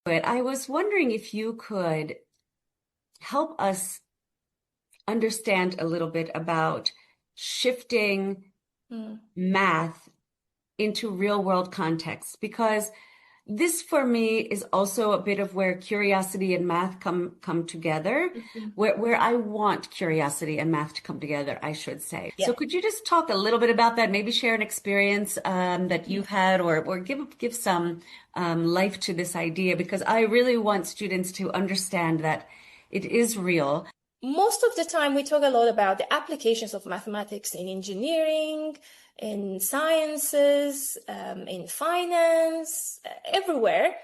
But I was wondering if you could help us understand a little bit about shifting Mm. math into real world context, because this for me is also a bit of where curiosity and math come together, Mhm. where I want curiosity and math to come together, I should say. So Yeah. could you just talk a little bit about that? Maybe share an experience that Yeah. you've had, or give some life to this idea, because I really want students to understand that it is real. Most of the time, we talk a lot about the applications of mathematics in engineering, in sciences, in finance, everywhere.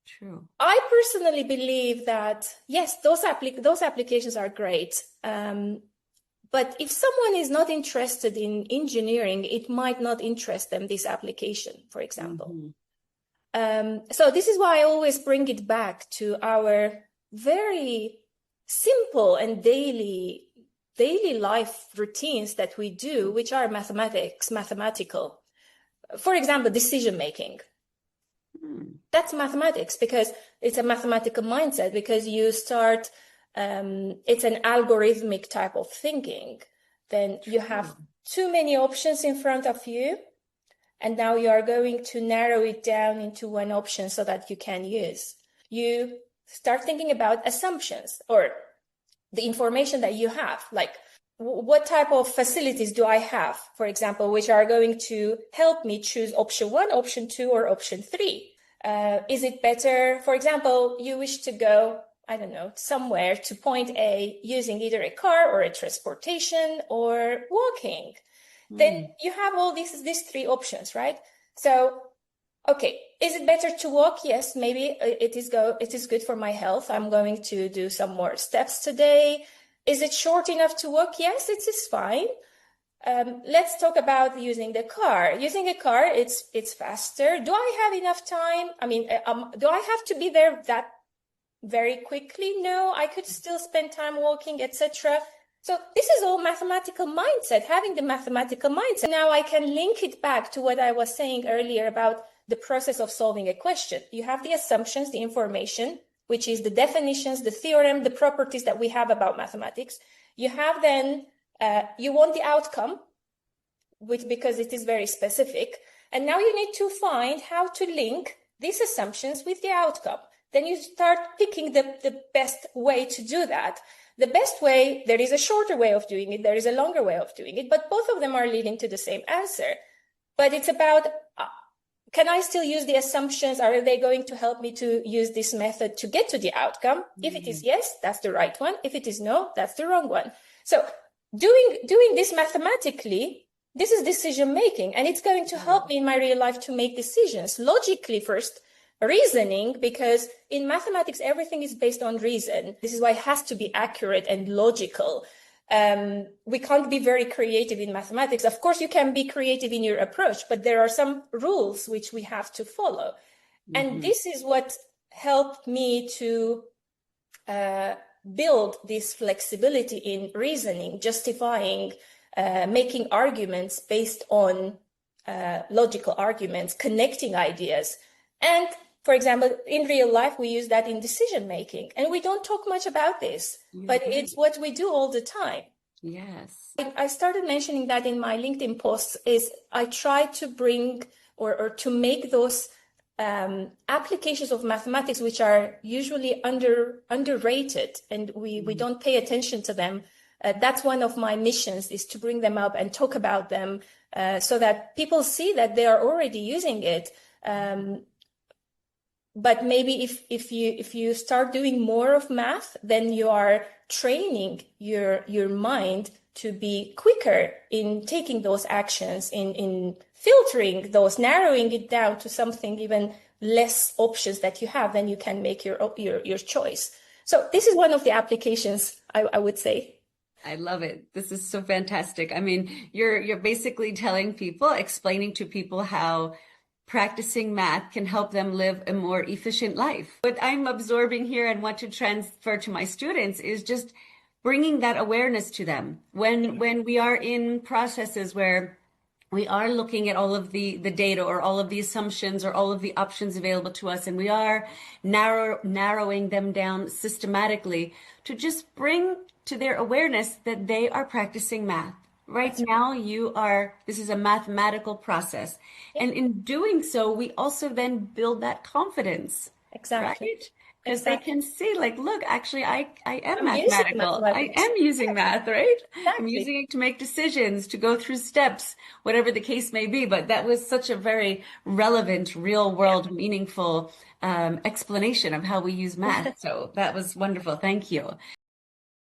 True. I personally believe that, yes, those applications are great. But if someone is not interested in engineering, it might not interest them, this application, for example. Mhm. So this is why I always bring it back to our very simple and daily life routines that we do, which are mathematical. For example, decision making. Hmm. That's mathematics because it's a mathematical mindset, because you start, it's an algorithmic type of thinking. Then you have True. too many options in front of you, and now you are going to narrow it down into one option so that you can use. You start thinking about assumptions or the information that you have, like what type of facilities do I have, for example, which are going to help me choose option one, option two, or option three. Is it better, for example, you wish to go, I don't know, somewhere to point A using either a car or a transportation or walking? Then Hmm. you have all these three options, right? So, okay, is it better to walk? Yes, maybe it is good for my health. I'm going to do some more steps today. Is it short enough to walk? Yes, it is fine. Let's talk about using the car. Using a car, it's faster. Do I have enough time? I mean, do I have to be there that very quickly? No, I could still spend time walking, etc. So this is all mathematical mindset, having the mathematical mindset. Now I can link it back to what I was saying earlier about the process of solving a question. You have the assumptions, the information, which is the definitions, the theorem, the properties that we have about mathematics. You have then, you want the outcome, which because it is very specific. And now you need to find how to link these assumptions with the outcome. Then you start picking the best way to do that. The best way, there is a shorter way of doing it, there is a longer way of doing it, but both of them are leading to the same answer. But it's about, can I still use the assumptions? Are they going to help me to use this method to get to the outcome? If it is yes, that's the right one. If it is no, that's the wrong one. So doing this mathematically, this is decision making, and it's going to help me in my real life to make decisions logically first, reasoning, because in mathematics everything is based on reason. This is why it has to be accurate and logical. We can't be very creative in mathematics. Of course, you can be creative in your approach, but there are some rules which we have to follow. And this is what helped me to build this flexibility in reasoning, justifying, making arguments based on logical arguments, connecting ideas. And for example, in real life, we use that in decision making, and we don't talk much about this, but it's what we do all the time. Yes. I started mentioning that in my LinkedIn posts is I try to bring or to make those applications of mathematics, which are usually underrated, and we don't pay attention to them. That's one of my missions, is to bring them up and talk about them so that people see that they are already using it. But maybe if you start doing more of math, then you are training your mind to be quicker in taking those actions, in filtering those, narrowing it down to something even less options that you have, then you can make your choice. So this is one of the applications, I would say. I love it. This is so fantastic. I mean, you're basically telling people, explaining to people how practicing math can help them live a more efficient life. What I'm absorbing here and want to transfer to my students is just bringing that awareness to them when we are in processes where we are looking at all of the data or all of the assumptions or all of the options available to us, and we are narrowing them down systematically to just bring to their awareness that they are practicing math. Right That's right. now, this is a mathematical process. Yeah, And in doing so, we also then build that confidence, exactly. right? Because they Exactly. can see, like, look, actually, I am I'm using mathematical. I mathematics. am using math, right? I'm Exactly. using it to make decisions, to go through steps, whatever the case may be. But that was such a very relevant, real world, meaningful explanation of how we use math. So that was wonderful. Thank you.